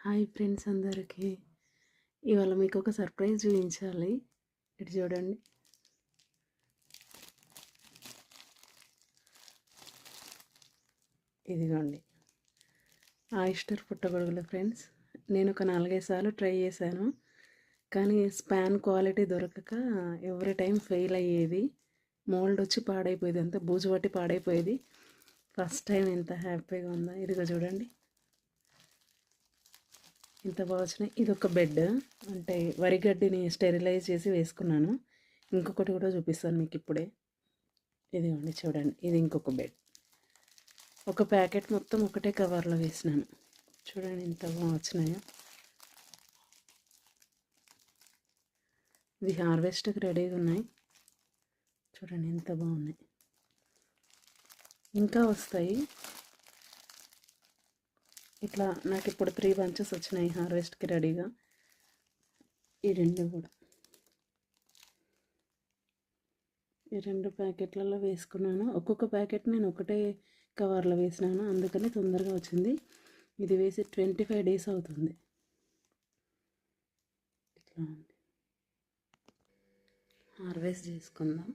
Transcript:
Hi friends అందరికీ. ఇవాళ మీకు ఒక సర్ప్రైజ్ చూపించాలి. ఇటు చూడండి. ఇదిగోండి ఆయిస్టర్ పుట్టగొడుగులు ఫ్రెండ్స్. నేను ఒక 4-5 సార్లు ట్రై చేశాను, కానీ స్పాన్ క్వాలిటీ దొరకక ఎవ్రీ టైం ఫెయిల్ అయ్యేది. మోల్డ్ వచ్చి పాడైపోయేది, అంతా బూజు పట్టి పాడైపోయేది. ఫస్ట్ టైం ఎంత హ్యాపీగా ఉందో. ఇదిగో చూడండి ఇంత బాగా వచ్చినాయి. ఇది ఒక బెడ్, అంటే వరిగడ్డిని స్టెరిలైజ్ చేసి వేసుకున్నాను. ఇంకొకటి కూడా చూపిస్తాను మీకు ఇప్పుడే. ఇదిగోండి చూడండి, ఇది ఇంకొక బెడ్. ఒక ప్యాకెట్ మొత్తం ఒకటే కవర్లో వేసినాను. చూడండి ఎంత బాగా వచ్చినాయో. ఇది హార్వెస్ట్కి రెడీగా ఉన్నాయి. చూడండి ఎంత బాగున్నాయి. ఇంకా వస్తాయి. ఇట్లా నాకు ఇప్పుడు 3 బంచెస్ వచ్చినాయి హార్వెస్ట్కి రెడీగా. ఈ రెండు ప్యాకెట్లలో వేసుకున్నాను. ఒక్కొక్క ప్యాకెట్ నేను ఒకటే కవర్లో వేసినాను, అందుకని తొందరగా వచ్చింది. ఇది వేసి 25 డేస్ అవుతుంది. ఇట్లా హార్వెస్ట్ చేసుకుందాం.